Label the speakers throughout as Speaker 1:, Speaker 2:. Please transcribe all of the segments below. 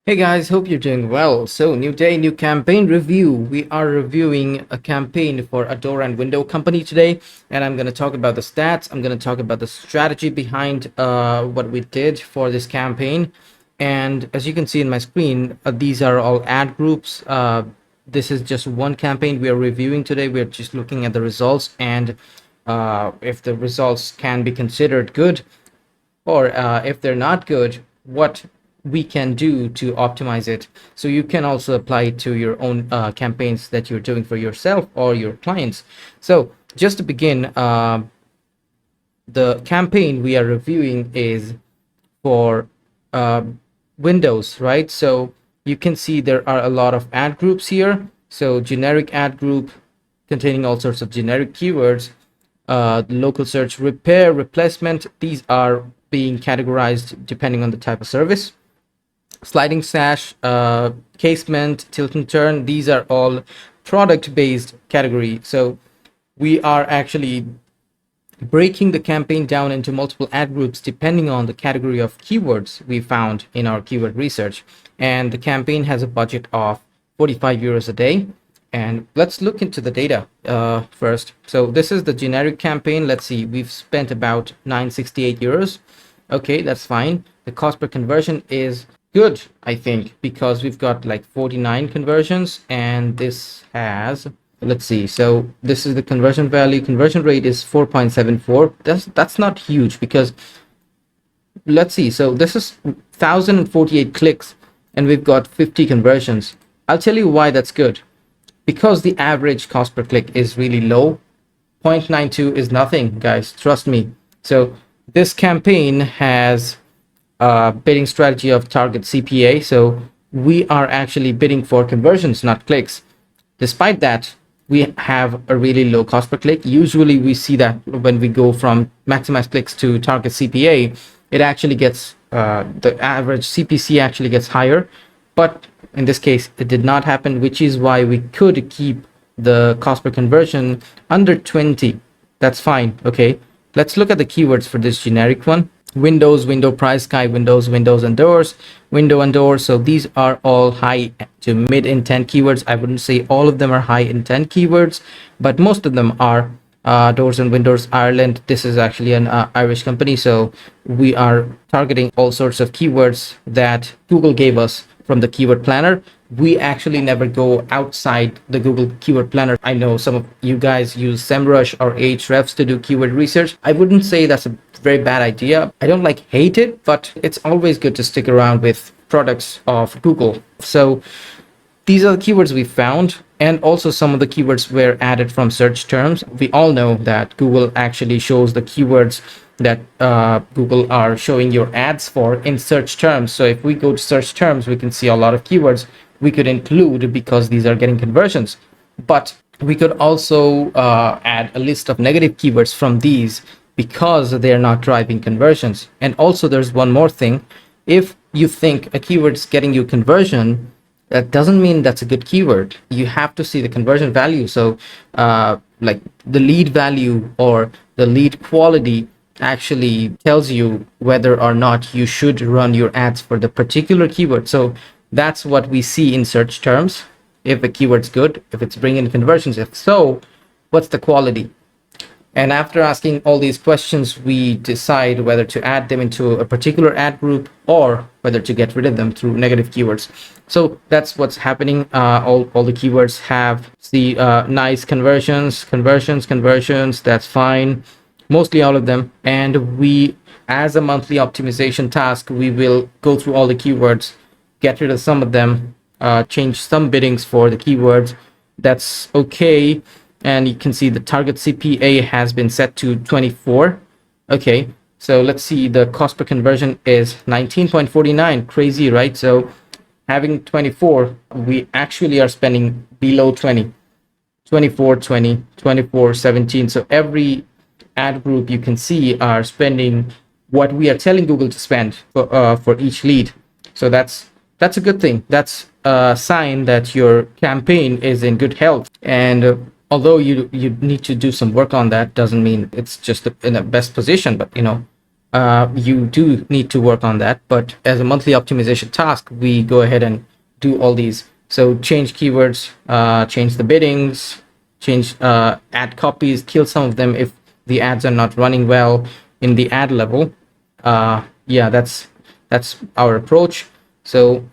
Speaker 1: Hey guys, hope you're doing well. So, new day, new campaign review. We are reviewing a campaign for a door and window company today, and I'm going to talk about the stats. I'm going to talk about the strategy behind what we did for this campaign. And as you can see in my screen, these are all ad groups. This is just one campaign we are reviewing today. We're just looking at the results and if the results can be considered good, or if they're not good, what we can do to optimize it. So you can also apply it to your own campaigns that you're doing for yourself or your clients. So just to begin, the campaign we are reviewing is for uh, Windows, right? So you can see there are a lot of ad groups here. So generic ad group containing all sorts of generic keywords, local search, repair, replacement. These are being categorized depending on the type of service. Sliding sash, casement, tilt and turn. These are all product-based category. So we are actually breaking the campaign down into multiple ad groups depending on the category of keywords we found in our keyword research. And the campaign has a budget of 45 euros a day. And let's look into the data first. So this is the generic campaign. Let's see, we've spent about 968 euros. Okay, that's fine. The cost per conversion is good, I think, because we've got like 49 conversions, and this has, let's see, so this is the conversion value. Conversion rate is 4.74. That's not huge, because let's see, so this is 1048 clicks and we've got 50 conversions. I'll tell you why that's good. Because the average cost per click is really low. 0.92 is nothing, guys, trust me. So this campaign has a bidding strategy of target CPA. So we are actually bidding for conversions, not clicks. Despite that, we have a really low cost per click. Usually we see that when we go from maximize clicks to target CPA, it actually gets, the average CPC actually gets higher. But in this case, it did not happen, which is why we could keep the cost per conversion under 20. That's fine. Okay, let's look at the keywords for this generic one. Windows, window price, sky windows, windows and doors, window and doors. So these are all high to mid intent keywords. I wouldn't say all of them are high intent keywords, but most of them are. Doors and windows, Ireland. This is actually an Irish company, so we are targeting all sorts of keywords that Google gave us from the keyword planner. We actually never go outside the Google keyword planner. I know some of you guys use SEMrush or Ahrefs to do keyword research. I wouldn't say that's a very bad idea. I don't like hate it, but it's always good to stick around with products of Google. So these are the keywords we found, and also some of the keywords were added from search terms. We all know that Google actually shows the keywords that Google are showing your ads for in search terms. So if we go to search terms, we can see a lot of keywords we could include because these are getting conversions. But we could also add a list of negative keywords from these because they're not driving conversions. And also there's one more thing. If you think a keyword's getting you conversion, that doesn't mean that's a good keyword. You have to see the conversion value. So like the lead value or the lead quality actually tells you whether or not you should run your ads for the particular keyword. So that's what we see in search terms. If a keyword's good, if it's bringing conversions, if so, what's the quality? And after asking all these questions, we decide whether to add them into a particular ad group or whether to get rid of them through negative keywords. So that's what's happening. All the keywords have the nice conversions. That's fine. Mostly all of them. And we, as a monthly optimization task, we will go through all the keywords, get rid of some of them, change some biddings for the keywords. That's okay. And you can see the target CPA has been set to 24. Okay, so let's see, the cost per conversion is 19.49. Crazy, right? So having 24, we actually are spending below 20. 24, 20, 24, 17. So every ad group you can see are spending what we are telling Google to spend for each lead. So that's a good thing. That's a sign that your campaign is in good health. And although you need to do some work on that, doesn't mean it's just in the best position. But you do need to work on that. But as a monthly optimization task, we go ahead and do all these. So change keywords, change the biddings, change ad copies, kill some of them if the ads are not running well in the ad level. Yeah, that's our approach. So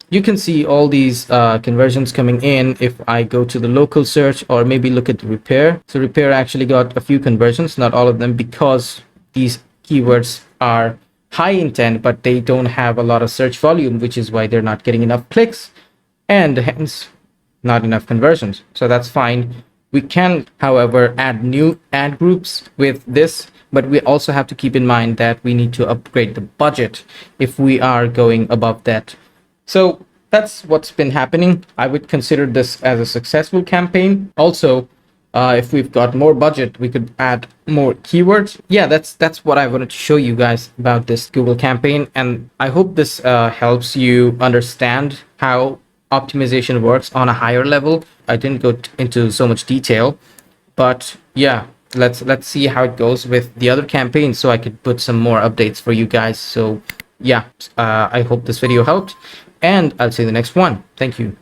Speaker 1: you can see all these conversions coming in if I go to the local search or maybe look at the repair. So repair actually got a few conversions, not all of them, because these keywords are high intent, but they don't have a lot of search volume, which is why they're not getting enough clicks and hence not enough conversions. So that's fine. We can, however, add new ad groups with this, but we also have to keep in mind that we need to upgrade the budget if we are going above that. So that's what's been happening. I would consider this as a successful campaign. Also, if we've got more budget, we could add more keywords. Yeah, that's what I wanted to show you guys about this Google campaign, and I hope this helps you understand how optimization works on a higher level. I didn't go into so much detail, but yeah, let's see how it goes with the other campaigns, so I could put some more updates for you guys. So yeah, I hope this video helped, and I'll see you in the next one. Thank you.